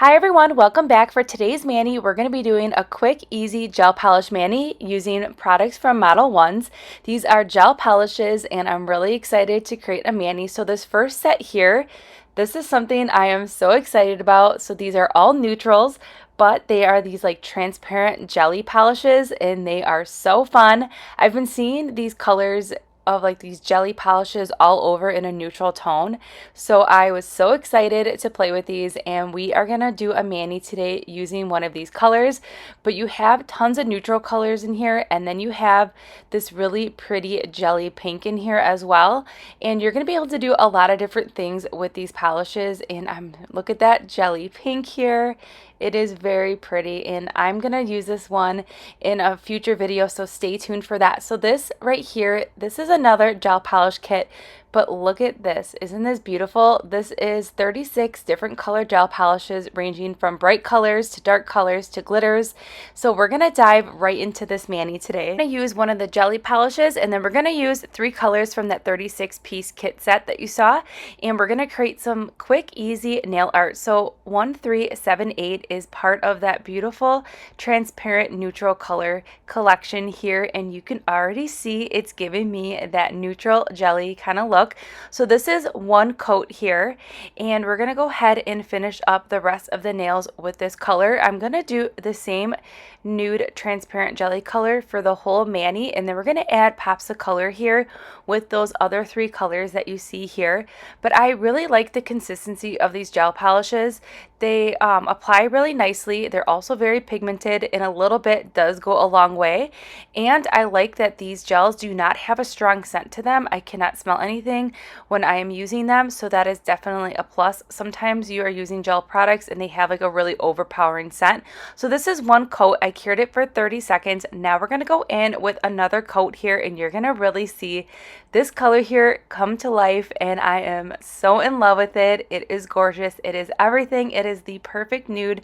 Hi everyone, welcome back. For today's mani, we're going to be doing a quick, easy gel polish mani using products from Modelones. These are gel polishes and I'm really excited to create a mani. So this first set here, this is something I am so excited about. So these are all neutrals, but they are these like transparent jelly polishes and they are so fun. I've been seeing these colors of like these jelly polishes all over in a neutral tone. So I was so excited to play with these, and we are gonna do a mani today using one of these colors. But you have tons of neutral colors in here, and then you have this really pretty jelly pink in here as well. And you're gonna be able to do a lot of different things with these polishes. And look at that jelly pink here. It is very pretty, and I'm gonna use this one in a future video, so stay tuned for that. So this right here, this is another gel polish kit, but look at this. Isn't this beautiful? This is 36 different color gel polishes ranging from bright colors to dark colors to glitters. So we're gonna dive right into this mani today. I'm gonna use one of the jelly polishes, and then we're gonna use 3 colors from that 36 piece kit set that you saw, and we're gonna create some quick, easy nail art. So 1378 is part of that beautiful transparent neutral color collection here, and you can already see it's giving me that neutral jelly kind of look. So this is one coat here, and we're gonna go ahead and finish up the rest of the nails with this color. I'm gonna do the same nude transparent jelly color for the whole mani, and then we're going to add pops of color here with those other 3 colors that you see here. But I really like the consistency of these gel polishes. They apply really nicely. They're also very pigmented, and a little bit does go a long way. And I like that these gels do not have a strong scent to them. I cannot smell anything when I am using them, so that is definitely a plus. Sometimes you are using gel products and they have like a really overpowering scent. So this is one coat. I cured it for 30 seconds. Now we're going to go in with another coat here, and you're going to really see this color here come to life, and I am so in love with it. It is gorgeous. It is everything. It is the perfect nude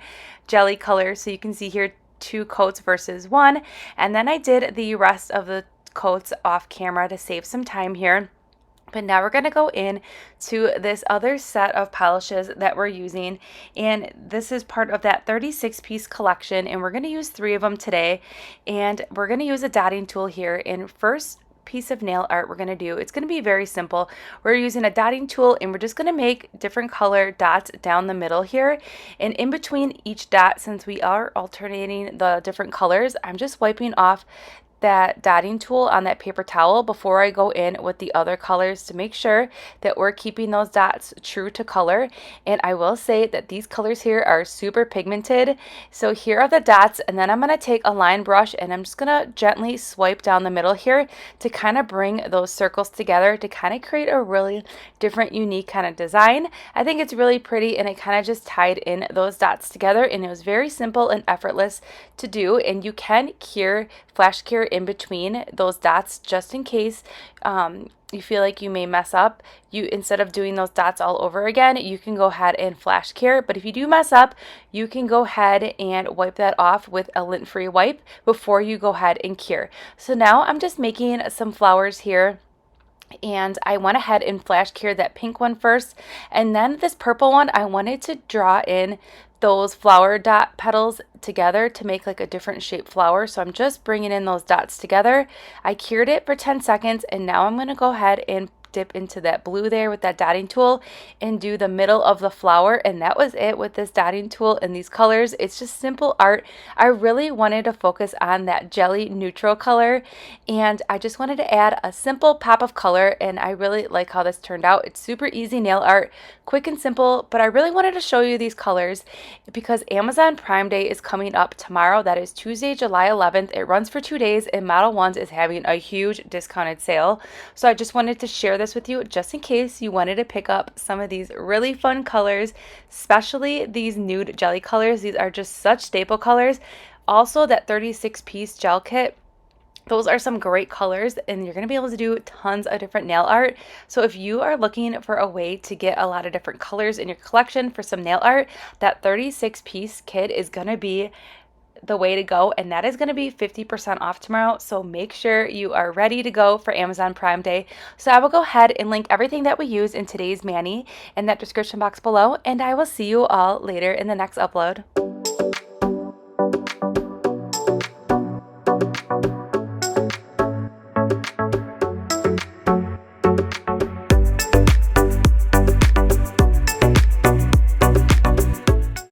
jelly color. So you can see here 2 coats versus 1, and then I did the rest of the coats off camera to save some time here. But now we're going to go in to this other set of polishes that we're using, and this is part of that 36 piece collection, and we're going to use 3 of them today. And we're going to use a dotting tool here. And first piece of nail art we're going to do, it's going to be very simple. We're using a dotting tool, and we're just going to make different color dots down the middle here, and in between each dot, since we are alternating the different colors, I'm just wiping off that dotting tool on that paper towel before I go in with the other colors to make sure that we're keeping those dots true to color. And I will say that these colors here are super pigmented. So here are the dots, and then I'm going to take a line brush and I'm just going to gently swipe down the middle here to kind of bring those circles together to kind of create a really different, unique kind of design. I think it's really pretty, and it kind of just tied in those dots together, and it was very simple and effortless to do. And you can flash cure in between those dots just in case you feel like you may mess up. Instead of doing those dots all over again, you can go ahead and flash cure. But if you do mess up, you can go ahead and wipe that off with a lint-free wipe before you go ahead and cure. So now I'm just making some flowers here, and I went ahead and flash cured that pink one first, and then this purple one, I wanted to draw in those flower dot petals together to make like a different shaped flower. So I'm just bringing in those dots together. I cured it for 10 seconds, and now I'm going to go ahead and dip into that blue there with that dotting tool and do the middle of the flower. And that was it with this dotting tool and these colors. It's just simple art. I really wanted to focus on that jelly neutral color, and I just wanted to add a simple pop of color, and I really like how this turned out. It's super easy nail art, quick and simple, but I really wanted to show you these colors because Amazon Prime Day is coming up tomorrow. That is Tuesday, July 11th. It runs for 2 days, and Modelones is having a huge discounted sale. So I just wanted to share this with you just in case you wanted to pick up some of these really fun colors, especially these nude jelly colors. These are just such staple colors. Also, that 36 piece gel kit, those are some great colors, and you're going to be able to do tons of different nail art. So if you are looking for a way to get a lot of different colors in your collection for some nail art, that 36 piece kit is going to be the way to go, and that is going to be 50% off tomorrow. So make sure you are ready to go for Amazon Prime Day. So I will go ahead and link everything that we use in today's mani in that description box below, and I will see you all later in the next upload.